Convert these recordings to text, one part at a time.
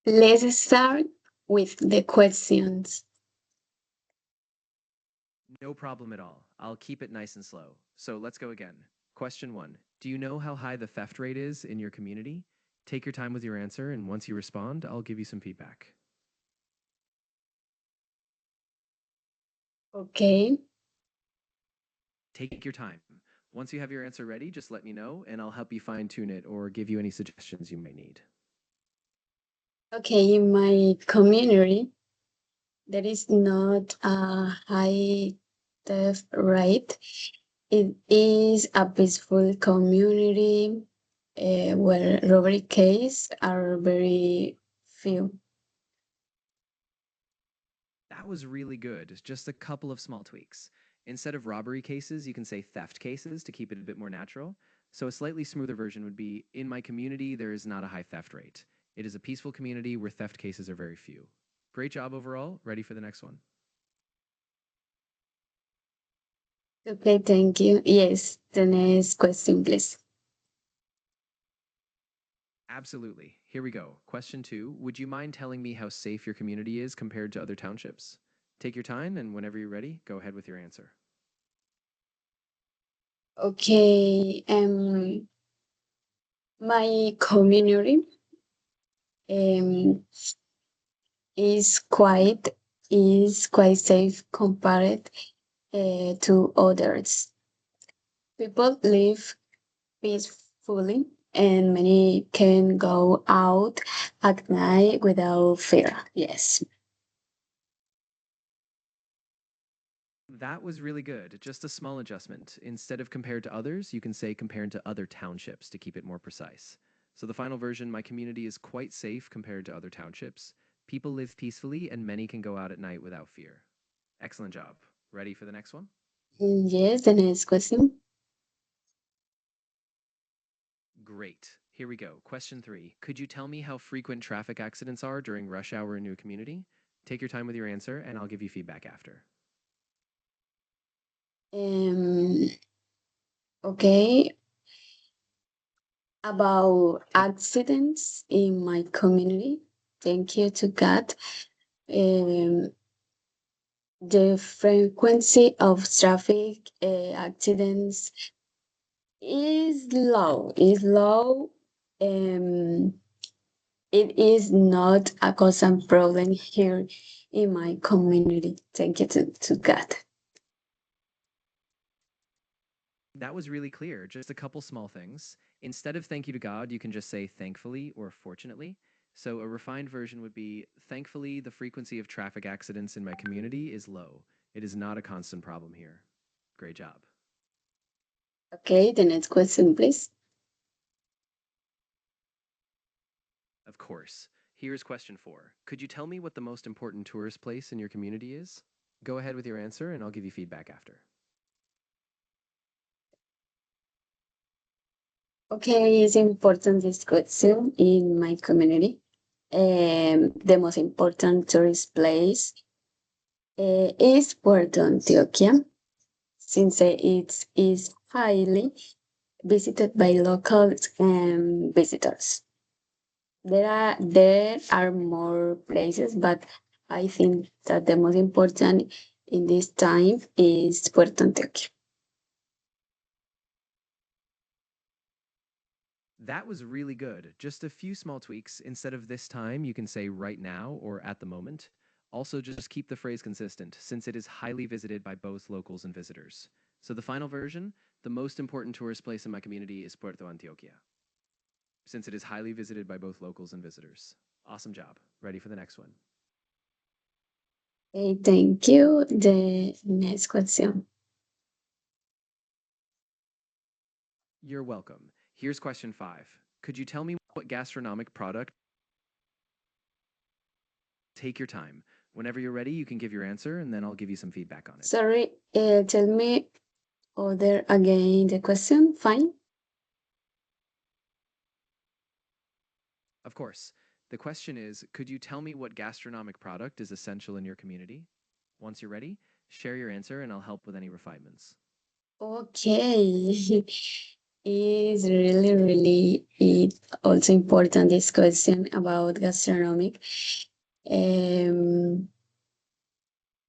Let's start with the questions. No problem at all. I'll keep it nice and slow. So let's go again. Question one. Do you know how high the theft rate is in your community? Take your time with your answer, and once you respond, I'll give you some feedback. Okay. Take your time. Once you have your answer ready, just let me know, and I'll help you fine tune it or give you any suggestions you may need. Okay, in my community, there is not a high theft rate. It is a peaceful community where robbery cases are very few. That was really good. Just a couple of small tweaks. Instead of robbery cases, you can say theft cases to keep it a bit more natural. So a slightly smoother version would be in my community, there is not a high theft rate. It is a peaceful community where theft cases are very few. Great job overall. Ready for the next one? Okay, thank you. Yes, the next question, please. Absolutely. Here we go. Question two. Would you mind telling me how safe your community is compared to other townships? Take your time, and whenever you're ready, go ahead with your answer. Okay, my community um, is quite is quite safe compared to others. People live peacefully and many can go out at night without fear. Yes. That was really good. Just a small adjustment. Instead of compared to others, you can say compared to other townships to keep it more precise. So the final version, my community is quite safe compared to other townships. People live peacefully and many can go out at night without fear. Excellent job. Ready for the next one? Yes, the next question. Great. Here we go. Question three. Could you tell me how frequent traffic accidents are during rush hour in your community? Take your time with your answer and I'll give you feedback after. Um, okay, about accidents in my community. Thank you to God. Um, the frequency of traffic accidents is low. Um, it is not a constant problem here in my community. Thank you to God. That was really clear. Just a couple small things. Instead of thank you to God, you can just say thankfully or fortunately. So a refined version would be thankfully, the frequency of traffic accidents in my community is low. It is not a constant problem here. Great job. Okay, the next question, please. Of course. Here's question four. Could you tell me what the most important tourist place in your community is? Go ahead with your answer and I'll give you feedback after. Okay, it's important this question in my community. The most important tourist place is Puerto Antioquia, since it is highly visited by locals and visitors. There are more places, but I think that the most important in this time is Puerto Antioquia. That was really good. Just a few small tweaks. Instead of this time, you can say right now or at the moment. Also, just keep the phrase consistent, since it is highly visited by both locals and visitors. So, the final version, the most important tourist place in my community is Puerto Antioquia, since it is highly visited by both locals and visitors. Awesome job. Ready for the next one? Okay, thank you. The next question. You're welcome. Here's question five. Could you tell me what gastronomic product? Take your time. Whenever you're ready, you can give your answer, and then I'll give you some feedback on it. Sorry, tell me other again the question. Fine. Of course. The question is, could you tell me what gastronomic product is essential in your community? Once you're ready, share your answer and I'll help with any refinements. Okay. is really, really it also important this question about gastronomic. Um,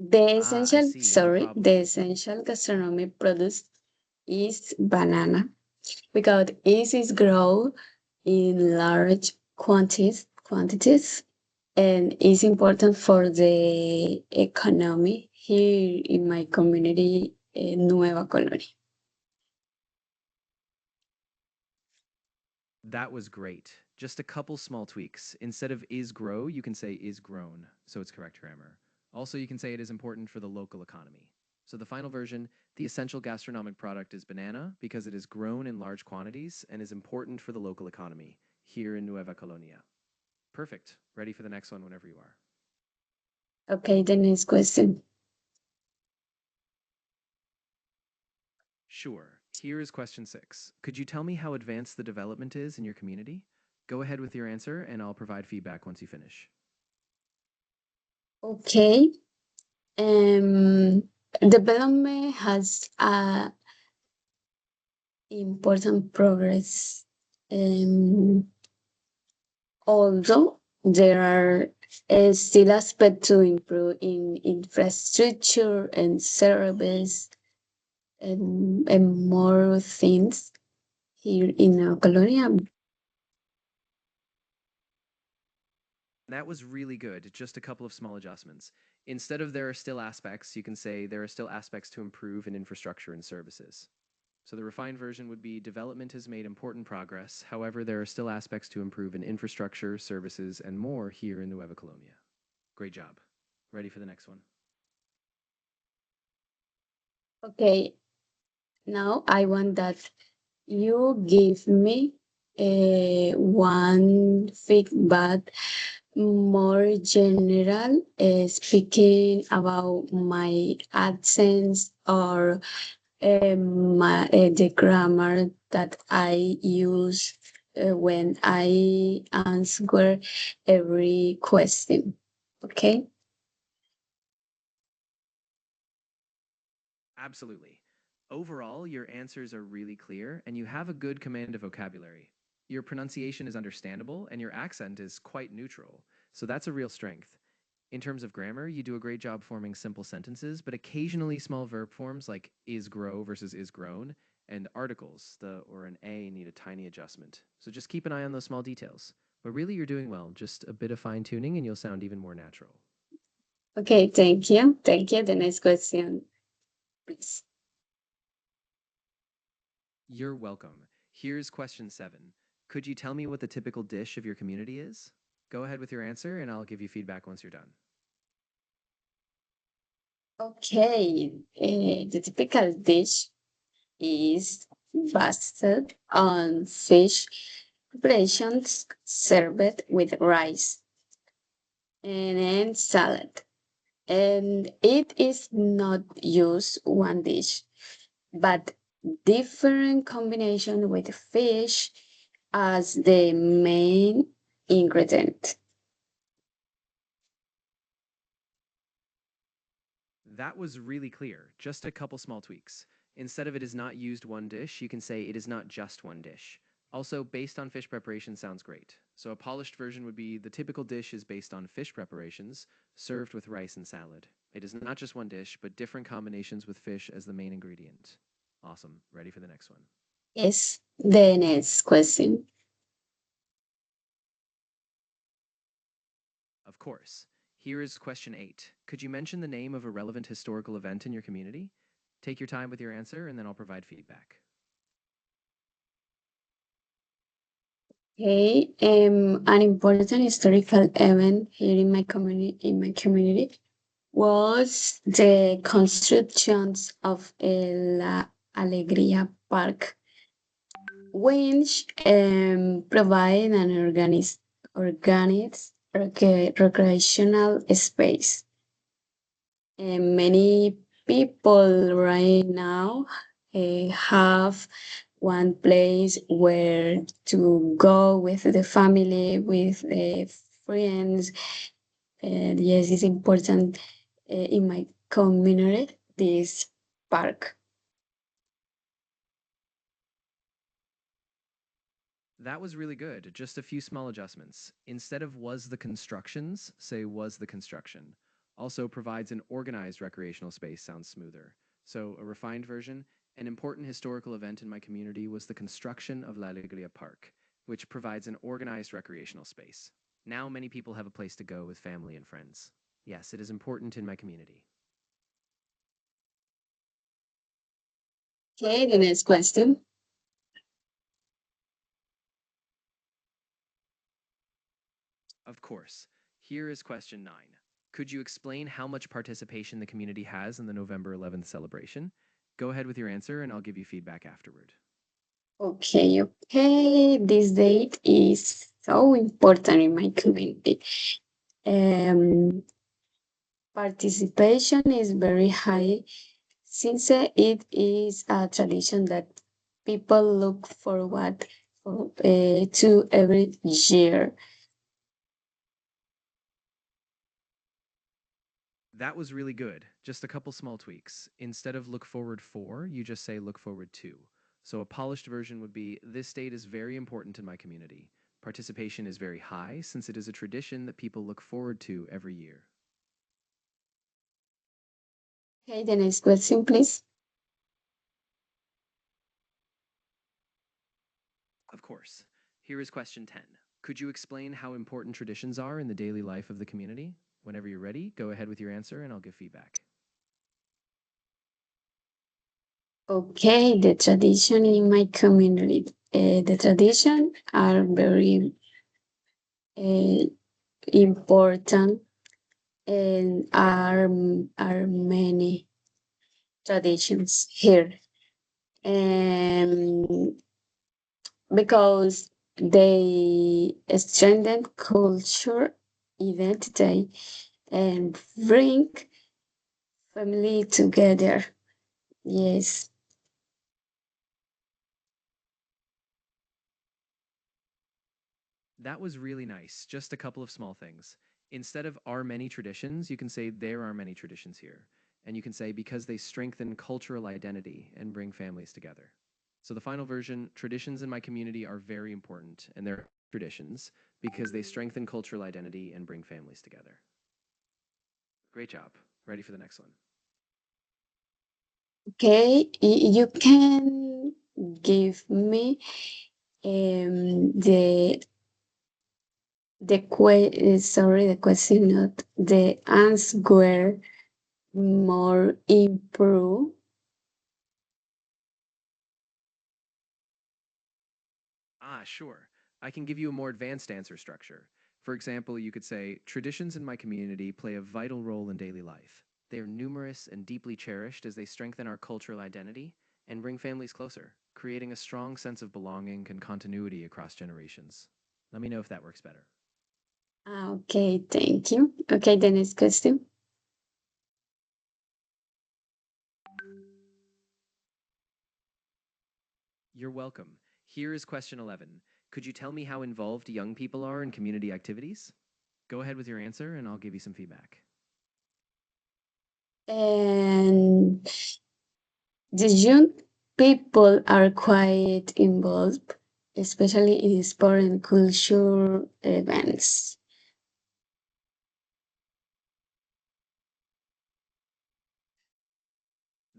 Ah, I see. No the problem. essential gastronomic produce is banana because it is grown in large quantities and is important for the economy here in my community, Nueva Colonia. That was great. Just a couple small tweaks. Instead of is grow, you can say is grown, so it's correct grammar. Also, you can say it is important for the local economy. So the final version, the essential gastronomic product is banana because it is grown in large quantities and is important for the local economy here in Nueva Colonia. Perfect. Ready for the next one whenever you are. Okay, the next question. Sure. Here is question 6. Could you tell me how advanced the development is in your community? Go ahead with your answer and I'll provide feedback once you finish. Okay, development has important progress. Um, Although there are still aspects to improve in infrastructure and service and more things here in our colonia. That was really good. Just a couple of small adjustments. Instead of there are still aspects, you can say there are still aspects to improve in infrastructure and services. So the refined version would be development has made important progress. However, there are still aspects to improve in infrastructure, services, and more here in Nueva Colonia. Great job. Ready for the next one? Okay, now I want that you give me one feedback more general, speaking about my accents or the grammar that I use when I answer every question. Okay. Absolutely. Overall, your answers are really clear and you have a good command of vocabulary. Your pronunciation is understandable and your accent is quite neutral, so that's a real strength. In terms of grammar, you do a great job forming simple sentences, but occasionally small verb forms like is grow versus is grown and articles, the or an a need a tiny adjustment. So just keep an eye on those small details. But really you're doing well, just a bit of fine tuning and you'll sound even more natural. Okay. Thank you. Thank you. The next question, please. You're welcome. Here's question 7. Could you tell me what the typical dish of your community is? Go ahead with your answer and I'll give you feedback once you're done. Okay. The typical dish is based on fish preparations served with rice and then salad. And it is not use one dish, but different combination with fish as the main ingredient. That was really clear, just a couple small tweaks. Instead of it is not used one dish, you can say it is not just one dish. Also, based on fish preparation sounds great. So a polished version would be the typical dish is based on fish preparations, served with rice and salad. It is not just one dish, but different combinations with fish as the main ingredient. Awesome. Ready for the next one? Yes, the next question. Of course. Here is question 8. Could you mention the name of a relevant historical event in your community? Take your time with your answer and then I'll provide feedback. Okay, an important historical event here in my community was the constructions of La Alegría Park, which provide an organic recreational space. And many people right now have one place where to go with the family, with friends. And yes, it's important in my community, this park. That was really good. Just a few small adjustments. Instead of was the constructions, say was the construction. Also provides an organized recreational space sounds smoother. So, a refined version, an important historical event in my community was the construction of La Alegria Park, which provides an organized recreational space. Now many people have a place to go with family and friends. Yes, it is important in my community. Okay, the next question. Of course. Here is question 9. Could you explain how much participation the community has in the November 11th celebration? Go ahead with your answer and I'll give you feedback afterward. Okay, okay. This date is so important in my community. Um, Participation is very high since it is a tradition that people look forward to every year. That was really good. Just a couple small tweaks. Instead of look forward for, you just say look forward to. So a polished version would be this date is very important in my community. Participation is very high since it is a tradition that people look forward to every year. Okay, the next question, please. Of course. Here is question 10. Could you explain how important traditions are in the daily life of the community? Whenever you're ready, go ahead with your answer and I'll give feedback. Okay, the tradition in my community. The tradition are very uh, important and are many traditions here. Um, because they strengthen culture, identity, and bring family together. Yes. That was really nice. Just a couple of small things. Instead of are many traditions, you can say there are many traditions here. And you can say because they strengthen cultural identity and bring families together. So the final version traditions in my community are very important, and they're traditions because they strengthen cultural identity and bring families together. Great job. Ready for the next one. Okay, you can give me the question, not the answer more improve. Sure. I can give you a more advanced answer structure. For example, you could say traditions in my community play a vital role in daily life. They are numerous and deeply cherished as they strengthen our cultural identity and bring families closer, creating a strong sense of belonging and continuity across generations. Let me know if that works better. Okay, thank you. Okay, the next question. You're welcome. Here is question 11. Could you tell me how involved young people are in community activities? Go ahead with your answer and I'll give you some feedback. And the young people are quite involved, especially in sport and culture events.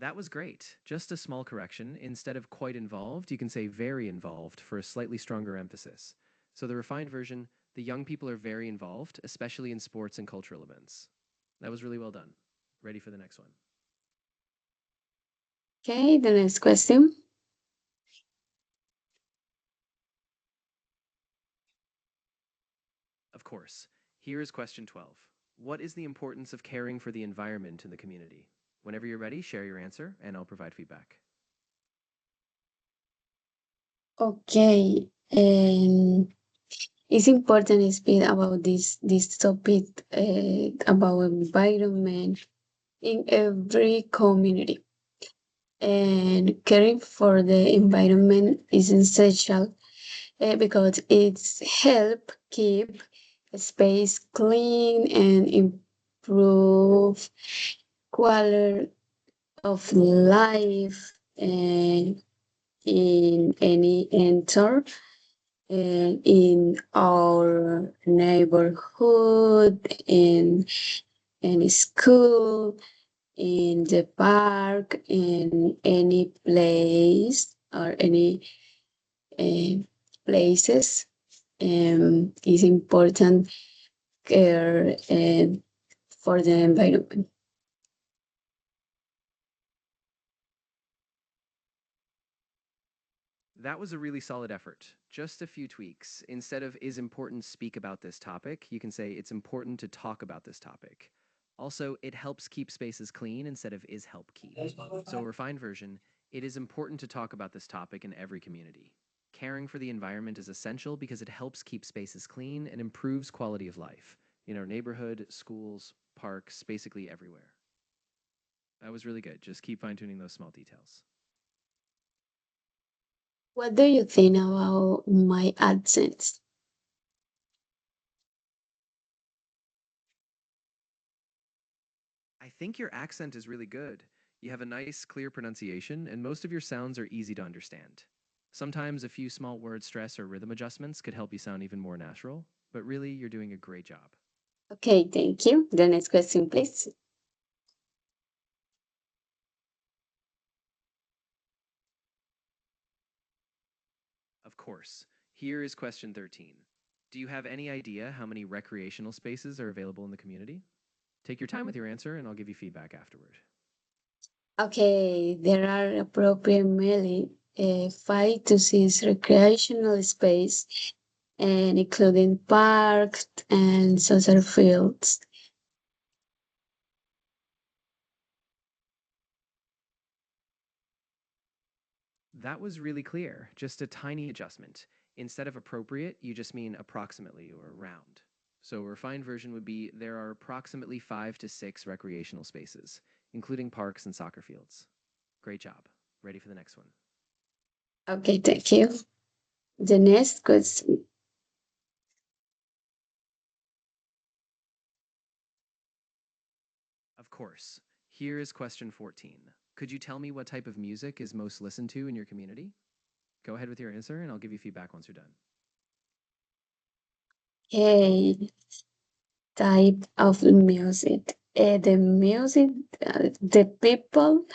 That was great. Just a small correction. Instead of quite involved, you can say very involved for a slightly stronger emphasis. So the refined version, the young people are very involved, especially in sports and cultural events. That was really well done. Ready for the next one. Okay, the next question. Of course. Here is question 12. What is the importance of caring for the environment in the community? Whenever you're ready, share your answer and I'll provide feedback. Okay, it's important to speak about this topic about environment in every community. And caring for the environment is essential because it's help keep space clean and improve quality of life and in any environment. in our neighborhood, in school, in the park, in any place or any uh, places. Is important care for the environment. That was a really solid effort. Just a few tweaks. Instead of is important, speak about this topic, you can say it's important to talk about this topic. Also, it helps keep spaces clean instead of is help keep. So, a refined version, it is important to talk about this topic in every community. Caring for the environment is essential because it helps keep spaces clean and improves quality of life in our neighborhood, schools, parks, basically everywhere. That was really good. Just keep fine tuning those small details. What do you think about my accents? I think your accent is really good. You have a nice, clear pronunciation, and most of your sounds are easy to understand. Sometimes a few small word stress or rhythm adjustments could help you sound even more natural, but really, you're doing a great job. Okay, thank you. The next question, please. Of course. Here is question 13. Do you have any idea how many recreational spaces are available in the community? Take your time with your answer, and I'll give you feedback afterward. Okay, there are approximately 5 to 6 recreational space, and including parks and social fields. That was really clear, just a tiny adjustment. Instead of appropriate, you just mean approximately or around. So a refined version would be there are approximately 5 to 6 recreational spaces, including parks and soccer fields. Great job. Ready for the next one? Okay, thank you. The next question. Of course. Here is question 14. Could you tell me what type of music is most listened to in your community? Go ahead with your answer, and I'll give you feedback once you're done. Okay, type of music. The music, the people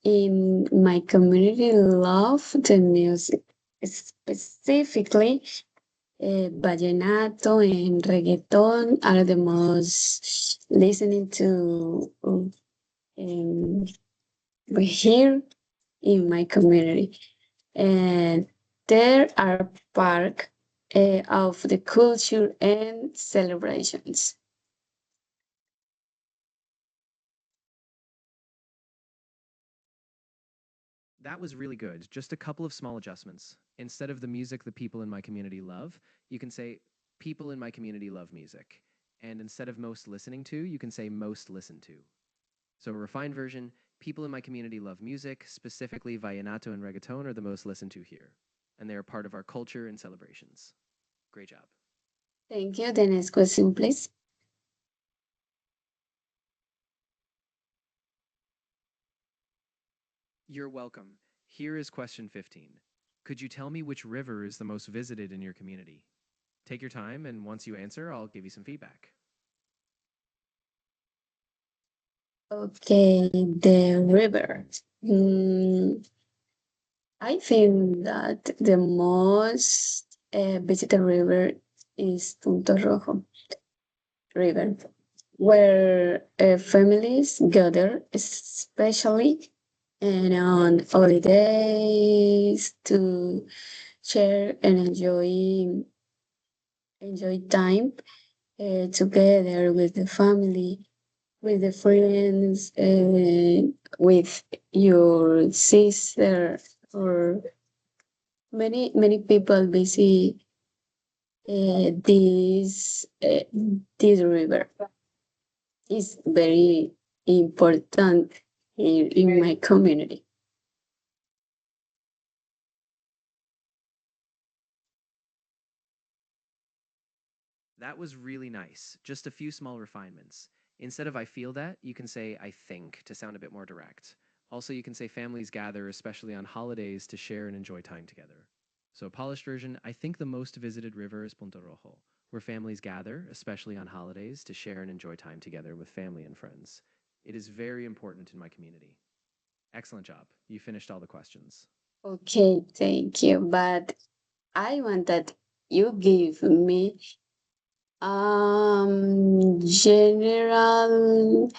in my community love the music, specifically vallenato and reggaeton are the most listening to here in my community. And there are part of the culture and celebrations. That was really good. Just a couple of small adjustments. Instead of the music the people in my community love, you can say people in my community love music. And instead of most listening to, you can say most listened to. So, a refined version people in my community love music, specifically vallenato and reggaeton are the most listened to here. And they are part of our culture and celebrations. Great job. Thank you. The next question, please. You're welcome. Here is question 15. Could you tell me which river is the most visited in your community? Take your time, and once you answer, I'll give you some feedback. Okay, the river. Mm, I think that the most visited river is Punto Rojo River, where families gather, especially and on holidays to share and enjoy time together with the family, with the friends, with your sister, or many people visit this river. Is very important here in my community. That was really nice. Just a few small refinements. Instead of I feel that, you can say I think to sound a bit more direct. Also, you can say families gather, especially on holidays, to share and enjoy time together. So, polished version, I think the most visited river is Punta Rojo, where families gather, especially on holidays, to share and enjoy time together with family and friends. It is very important in my community. Excellent job. You finished all the questions. Okay, thank you. But I want that you give me general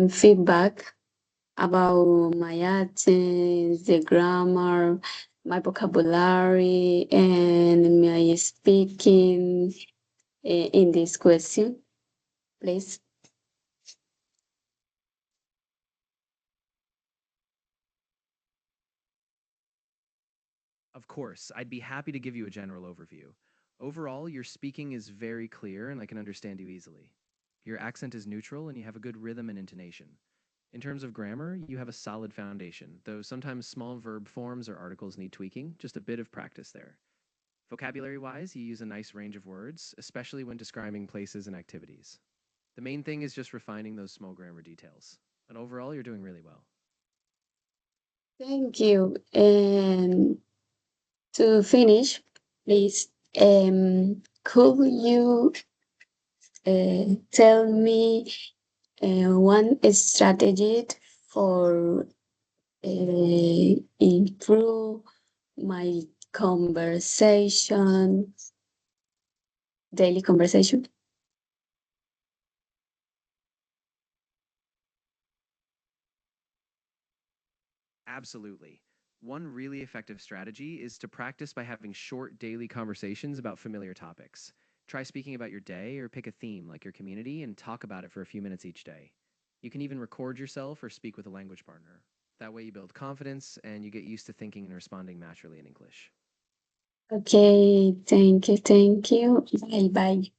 feedback about my accents, the grammar, my vocabulary, and my speaking in this question, please. Of course, I'd be happy to give you a general overview. Overall, your speaking is very clear and I can understand you easily. Your accent is neutral and you have a good rhythm and intonation. In terms of grammar, you have a solid foundation, though sometimes small verb forms or articles need tweaking, just a bit of practice there. Vocabulary wise, you use a nice range of words, especially when describing places and activities. The main thing is just refining those small grammar details. And overall, you're doing really well. Thank you. And to finish, please, could you tell me one strategy for improve my conversation, daily conversation? Absolutely. One really effective strategy is to practice by having short daily conversations about familiar topics. Try speaking about your day or pick a theme like your community and talk about it for a few minutes each day. You can even record yourself or speak with a language partner. That way, you build confidence and you get used to thinking and responding naturally in English. Okay, thank you, thank you. Bye bye.